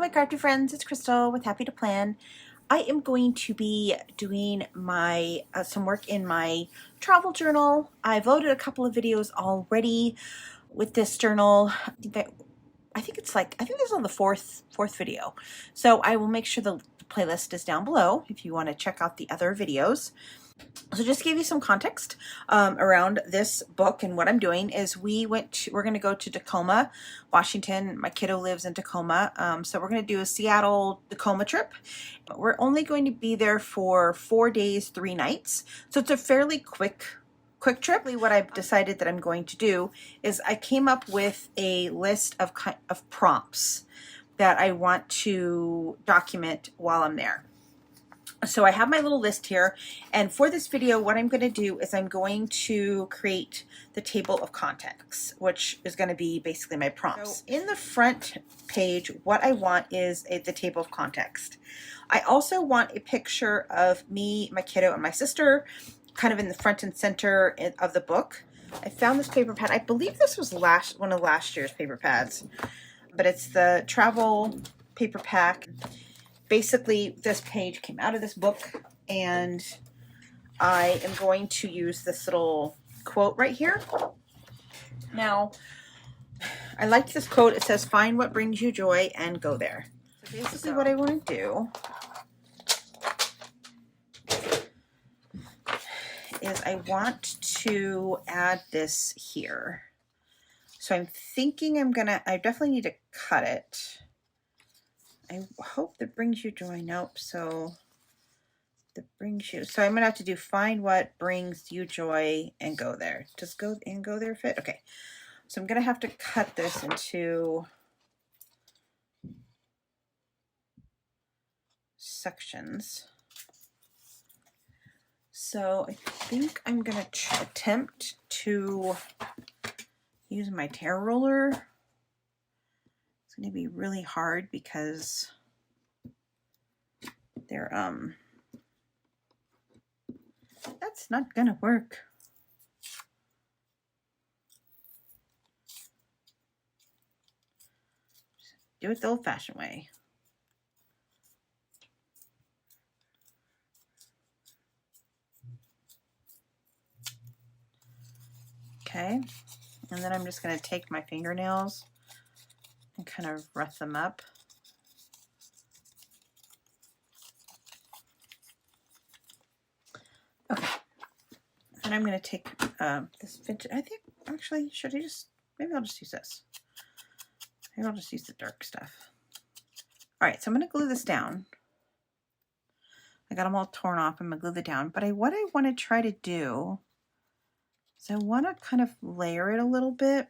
my crafty friends, it's Crystal with Happy to Plan. I am going to be doing my some work in my travel journal. I've loaded a couple of videos already with this journal. I think this is on the fourth video. So I will make sure the playlist is down below if you want to check out the other videos. So just to give you some context around this book and what I'm doing is we're going to go to Tacoma, Washington. My kiddo lives in Tacoma, so we're going to do a Seattle-Tacoma trip. We're only going to be there for 4 days, 3 nights, so it's a fairly quick trip. What I've decided that I'm going to do is I came up with a list of prompts that I want to document while I'm there. So I have my little list here, and for this video what I'm going to do is I'm going to create the table of contents, which is going to be basically my prompts. So in the front page, what I want is the table of context. I also want a picture of me, my kiddo, and my sister kind of in the front and center of the book. I found this paper pad. I believe this was one of last year's paper pads, but it's the travel paper pack. Basically, this page came out of this book, and I am going to use this little quote right here. Now, I liked this quote. It says, "Find what brings you joy and go there." So basically what I want to do is I want to add this here. So I'm thinking I definitely need to cut it. I hope that brings you joy. Nope. So that brings you. So I'm going to have to do find what brings you joy and go there. Does go there fit? Okay. So I'm going to have to cut this into sections. So I think I'm going to attempt to use my tear roller. It's going to be really hard because they're that's not gonna work. Do it the old-fashioned way. Okay, and then I'm just gonna take my fingernails and kind of rough them up. Okay, and I'm going to take this vintage. I think, actually, maybe I'll just use this. Maybe I'll just use the dark stuff. All right, so I'm going to glue this down. I got them all torn off. I'm going to glue it down. But what I want to try to do is I want to kind of layer it a little bit.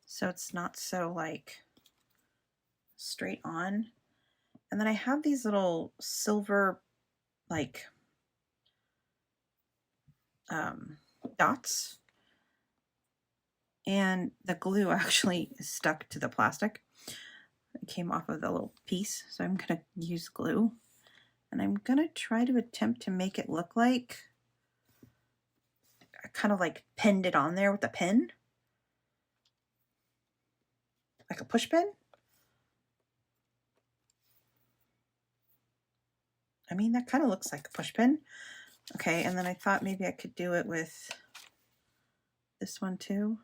So it's not so like straight on. And then I have these little silver like dots, and the glue actually is stuck to the plastic. It came off of the little piece, so I'm gonna use glue, and I'm gonna try to attempt to make it look like I kind of like pinned it on there with a pin, like a push pin. I mean, that kind of looks like a push pin. Okay, and then I thought maybe I could do it with this one too.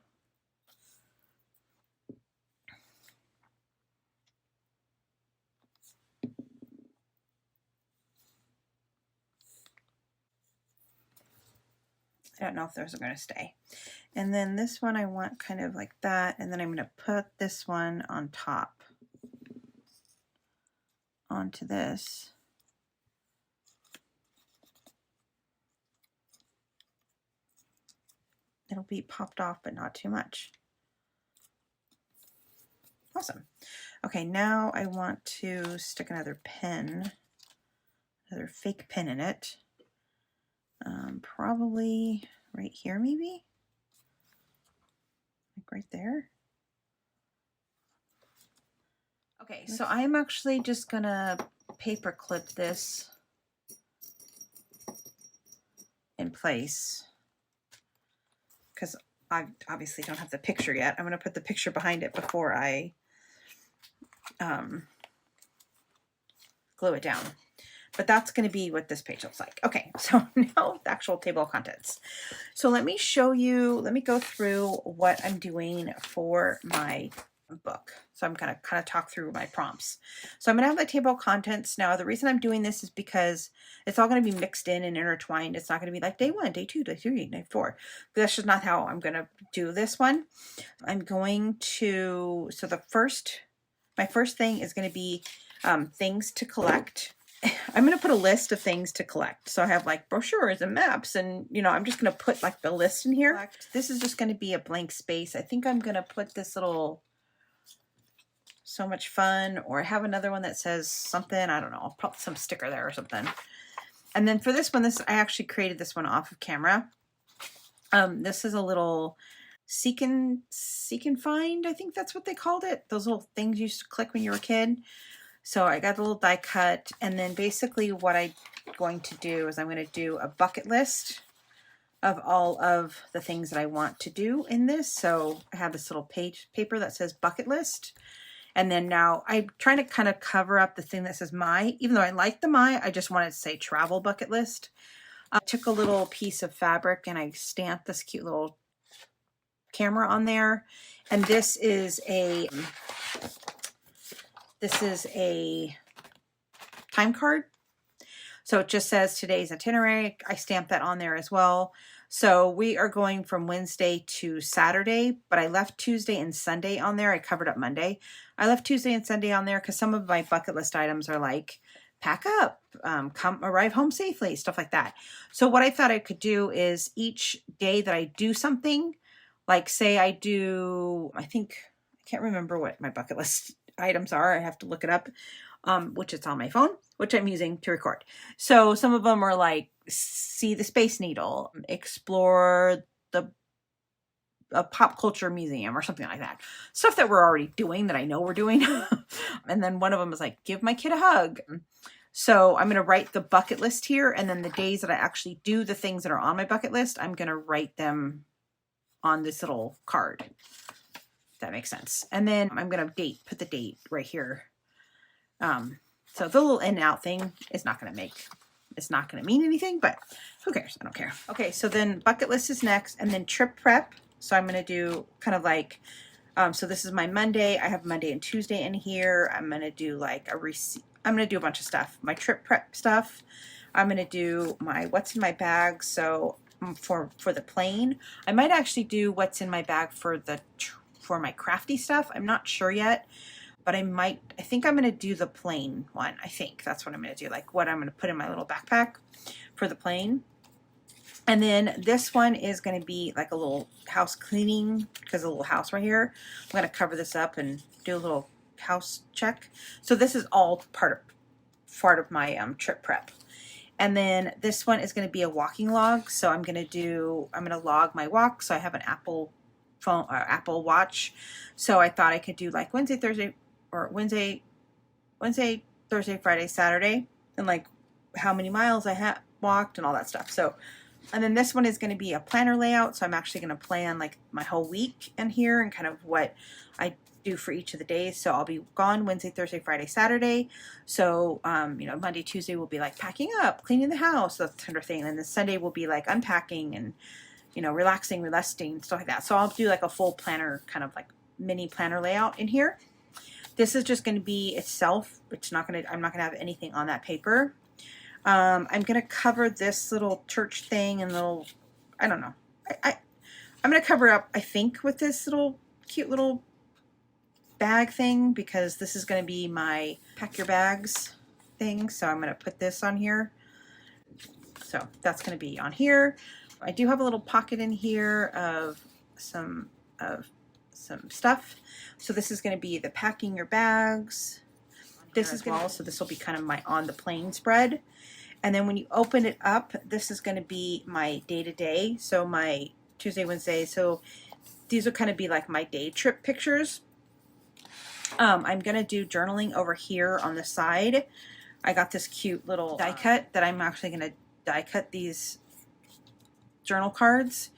I don't know if those are going to stay. And then this one I want kind of like that, and then I'm going to put this one on top onto this. It'll be popped off, but not too much. Awesome. Okay, now I want to stick another pin, another fake pin in it. Probably right here, maybe? Like right there. Okay, so I'm actually just gonna paper clip this in place. because I obviously don't have the picture yet. I'm going to put the picture behind it before I glue it down. But that's going to be what this page looks like. Okay, so now the actual table of contents. So let me show you, let me go through what I'm doing for my book. So I'm going to kind of talk through my prompts. So I'm going to have the table of contents. Now, the reason I'm doing this is because it's all going to be mixed in and intertwined. It's not going to be like day 1, day 2, day 3, day 4. But that's just not how I'm going to do this one. I'm going to, so my first thing is going to be things to collect. I'm going to put a list of things to collect. So I have like brochures and maps and, you know, I'm just going to put like the list in here. This is just going to be a blank space. I think I'm going to put this little so much fun, or I have another one that says something, I don't know, I'll put some sticker there or something. And then for this one, I actually created this one off of camera. This is a little seek and find, I think that's what they called it. Those little things you used to click when you were a kid. So I got the little die cut, and then basically what I'm going to do is I'm going to do a bucket list of all of the things that I want to do in this. So I have this little paper that says bucket list. And then now I'm trying to kind of cover up the thing that says my, even though I like the my, I just wanted to say travel bucket list. I took a little piece of fabric and I stamped this cute little camera on there. And this is a time card. So it just says today's itinerary. I stamped that on there as well. So we are going from Wednesday to Saturday, but I left Tuesday and Sunday on there. I covered up Monday. I left Tuesday and Sunday on there because some of my bucket list items are like pack up, arrive home safely, stuff like that. So what I thought I could do is each day that I do something, like say I do, I can't remember what my bucket list items are. I have to look it up, which is on my phone, which I'm using to record. So some of them are like see the Space Needle, explore a pop culture museum or something like that. Stuff that we're already doing that I know we're doing. And then one of them is like give my kid a hug. So I'm going to write the bucket list here, and then the days that I actually do the things that are on my bucket list, I'm going to write them on this little card. If that makes sense. And then I'm going to put the date right here. So the little in and out thing is not going to mean anything, but who cares? I don't care. Okay, so then bucket list is next, and then trip prep. So I'm going to do kind of like, so this is my Monday. I have Monday and Tuesday in here. I'm going to do like I'm going to do a bunch of stuff. My trip prep stuff. I'm going to do my what's in my bag. So for the plane, I might actually do what's in my bag for my crafty stuff. I'm not sure yet. But I think I'm going to do the plane one. I think that's what I'm going to do, like what I'm going to put in my little backpack for the plane. And then this one is going to be like a little house cleaning, because a little house right here. I'm going to cover this up and do a little house check. So this is all part of my trip prep. And then this one is going to be a walking log. So I'm going to log my walk. So I have an Apple phone or Apple Watch. So I thought I could do like Wednesday, Thursday, Friday, Saturday, and like how many miles I have walked and all that stuff. So, and then this one is going to be a planner layout. So I'm actually going to plan like my whole week in here and kind of what I do for each of the days. So I'll be gone Wednesday, Thursday, Friday, Saturday. So, Monday, Tuesday will be like packing up, cleaning the house, that kind of thing. And then Sunday will be like unpacking and, relaxing, resting, stuff like that. So I'll do like a full planner, kind of like mini planner layout in here. This is just going to be itself. I'm not going to have anything on that paper. I'm going to cover this little church thing and I don't know. I'm going to cover up, I think, with this little cute little bag thing, because this is going to be my pack your bags thing. So I'm going to put this on here. So that's going to be on here. I do have a little pocket in here of some stuff. So this is going to be the packing your bags. This is well, so this will be kind of my on the plane spread. And then when you open it up, this is going to be my day-to-day. So my Tuesday, Wednesday. So these will kind of be like my day trip pictures. I'm going to do journaling over here on the side. I got this cute little die cut that I'm actually going to die cut these journal cards.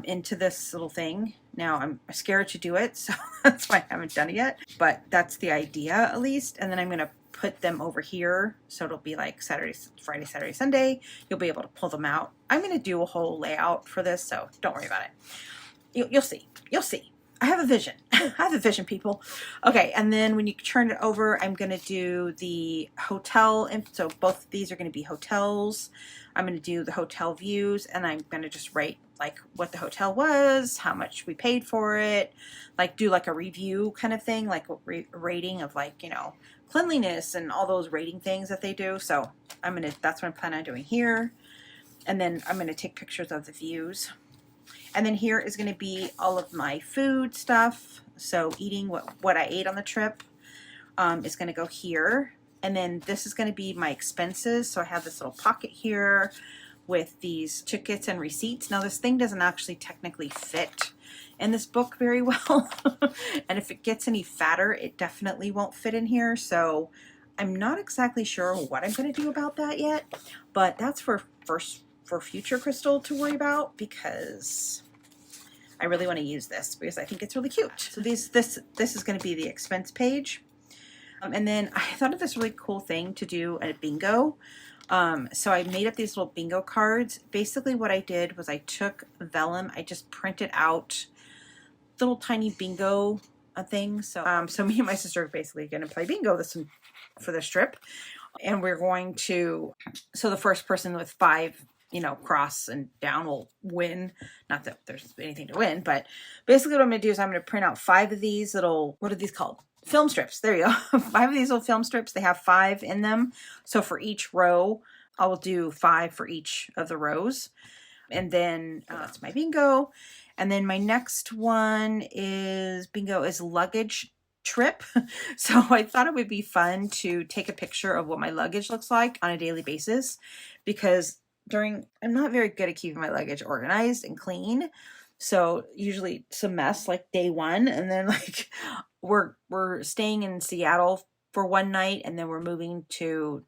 into this little thing. Now I'm scared to do it, so that's why I haven't done it yet, but that's the idea at least. And then I'm gonna put them over here, so it'll be like Saturday, Friday, Saturday, Sunday. You'll be able to pull them out. I'm gonna do a whole layout for this, so don't worry about it. You'll see. You'll see. I have a vision. I have a vision, people. Okay, and then when you turn it over, I'm going to do the hotel. And so both of these are going to be hotels. I'm going to do the hotel views, and I'm going to just write like what the hotel was, how much we paid for it, like do like a review kind of thing, like a rating of like, you know, cleanliness and all those rating things that they do. So that's what I'm planning on doing here. And then I'm going to take pictures of the views. And then here is going to be all of my food stuff. So eating what I ate on the trip is going to go here. And then this is going to be my expenses. So I have this little pocket here with these tickets and receipts. Now this thing doesn't actually technically fit in this book very well. And if it gets any fatter, it definitely won't fit in here. So I'm not exactly sure what I'm going to do about that yet. But that's for future Crystal to worry about, because I really want to use this because I think it's really cute. So this is going to be the expense page. And then I thought of this really cool thing to do at a bingo. So I made up these little bingo cards. Basically what I did was I took vellum, I just printed out little tiny bingo things. So, so me and my sister are basically going to play bingo for this trip. And we're going to, so the first person with 5, you know, cross and down will win. Not that there's anything to win, but basically what I'm going to do is I'm going to print out 5 of these little, what are these called? Film strips. There you go. 5 of these little film strips. They have 5 in them. So for each row, I will do 5 for each of the rows. And then that's my bingo. And then my next one is bingo is luggage trip. So I thought it would be fun to take a picture of what my luggage looks like on a daily basis, because I'm not very good at keeping my luggage organized and clean. So usually it's a mess like day 1, and then like we're staying in Seattle for one night, and then we're moving to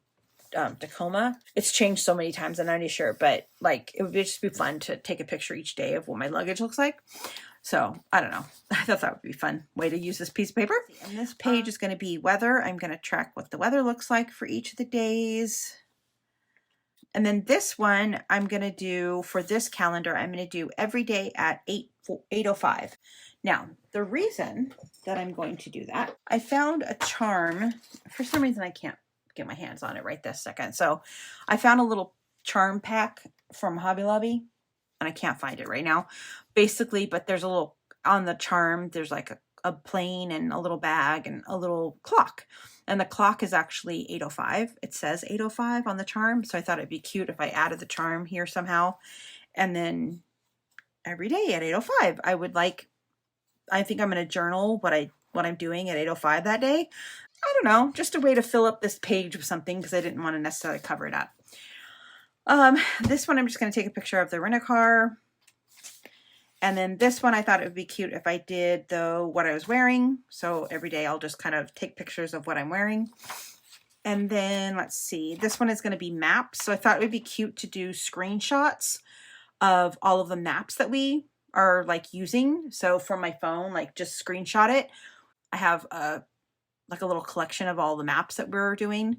Tacoma. It's changed so many times, I'm not really sure, but like it would just be fun to take a picture each day of what my luggage looks like. So I don't know. I thought that would be a fun way to use this piece of paper. And this page is going to be weather. I'm going to track what the weather looks like for each of the days. And then this one I'm going to do for this calendar, I'm going to do every day at 8:05. Now, the reason that I'm going to do that, I found a charm. For some reason, I can't get my hands on it right this second. So I found a little charm pack from Hobby Lobby, and I can't find it right now. Basically, but there's a little, on the charm, there's like a plane and a little bag and a little clock. And the clock is actually 8:05. It says 8:05 on the charm. So I thought it'd be cute if I added the charm here somehow. And then every day at 8:05, I think I'm going to journal what I'm doing at 8:05 that day. I don't know, just a way to fill up this page with something, because I didn't want to necessarily cover it up. This one I'm just going to take a picture of the rent-a-car. And then this one I thought it would be cute if I did what I was wearing. So every day I'll just kind of take pictures of what I'm wearing. And then let's see, this one is going to be maps. So I thought it would be cute to do screenshots of all of the maps that we are like using. So from my phone, like just screenshot it. I have like a little collection of all the maps that we're doing.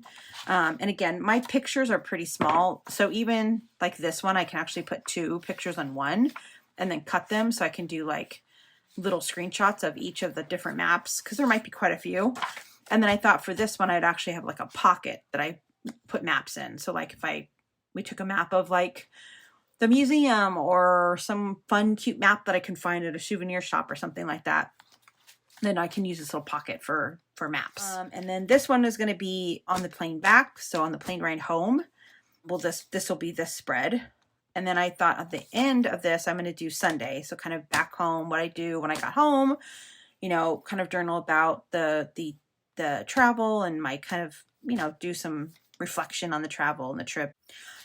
And again, my pictures are pretty small. So even like this one, I can actually put 2 pictures on one and then cut them. So I can do like little screenshots of each of the different maps, because there might be quite a few. And then I thought for this one, I'd actually have like a pocket that I put maps in. So like if we took a map of like the museum or some fun, cute map that I can find at a souvenir shop or something like that, then I can use this little pocket for maps. And then this one is going to be on the plane back. So on the plane ride home, this will be this spread. And then I thought at the end of this, I'm going to do Sunday. So kind of back home, what I do when I got home, you know, kind of journal about the travel and my kind of, you know, do some reflection on the travel and the trip.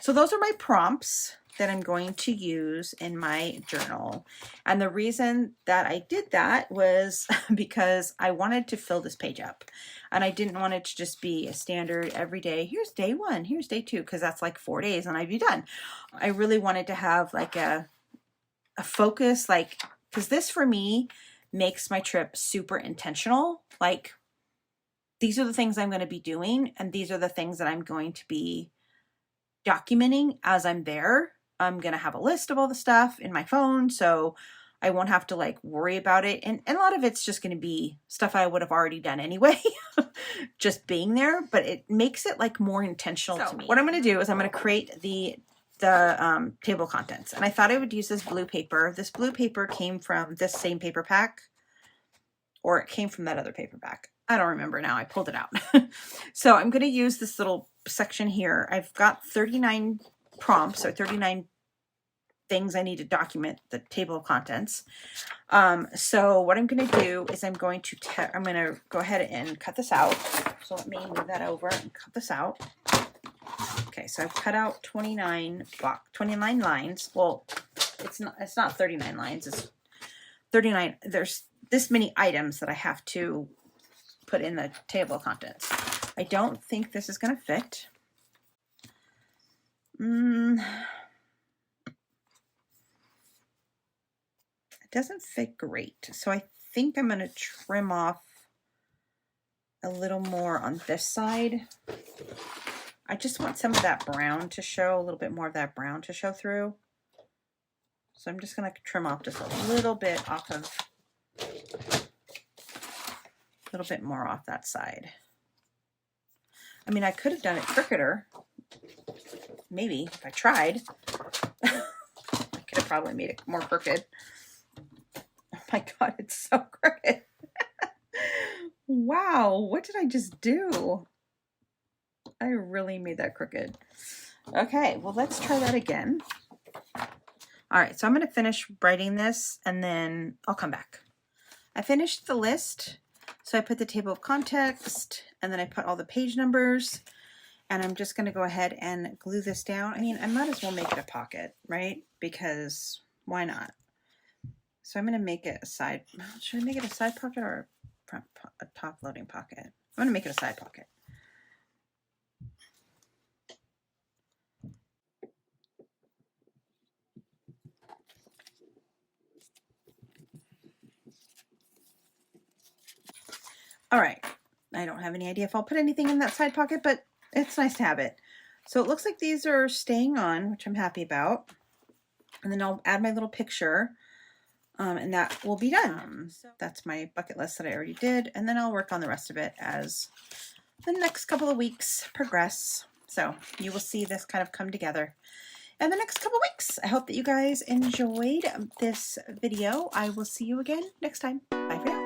So those are my prompts that I'm going to use in my journal. And the reason that I did that was because I wanted to fill this page up. And I didn't want it to just be a standard every day. Here's day 1, here's day 2, because that's like 4 days and I'd be done. I really wanted to have like a a focus, like, because this for me makes my trip super intentional. Like, these are the things I'm going to be doing, and these are the things that I'm going to be documenting as I'm there. I'm going to have a list of all the stuff in my phone, so I won't have to like worry about it. And a lot of it's just going to be stuff I would have already done anyway, just being there, but it makes it like more intentional to me. What I'm going to do is I'm going to create the table of contents. And I thought I would use this blue paper. This blue paper came from this same paper pack, or it came from that other paper pack. I don't remember now. I pulled it out. So I'm going to use this little section here. I've got 39 prompts, or 39 things I need to document the table of contents. So what I'm going to do is I'm going to go ahead and cut this out. So let me move that over and cut this out. Okay, so I've cut out 29 lines. Well, it's not 39 lines. It's 39. There's this many items that I have to put in the table of contents. I don't think this is going to fit. It doesn't fit great. So I think I'm going to trim off a little more on this side. I just want some of that brown to show, a little bit more of that brown to show through. So I'm just going to trim off just a little bit off of, a little bit more off that side. I mean, I could have done it crookeder. Maybe if I tried. I could have probably made it more crooked. Oh my God, it's so crooked. Wow, what did I just do? I really made that crooked. Okay, well, let's try that again. All right, so I'm going to finish writing this and then I'll come back. I finished the list. So I put the table of context and then I put all the page numbers, and I'm just going to go ahead and glue this down. I mean, I might as well make it a pocket, right? Because why not? So I'm going to make it a side. Should I make it a side pocket or a top loading pocket? I'm going to make it a side pocket. All right, I don't have any idea if I'll put anything in that side pocket, but it's nice to have it. So it looks like these are staying on, which I'm happy about. And then I'll add my little picture, and that will be done. So that's my bucket list that I already did, and then I'll work on the rest of it as the next couple of weeks progress. So you will see this kind of come together in the next couple of weeks. I hope that you guys enjoyed this video. I will see you again next time. Bye for now.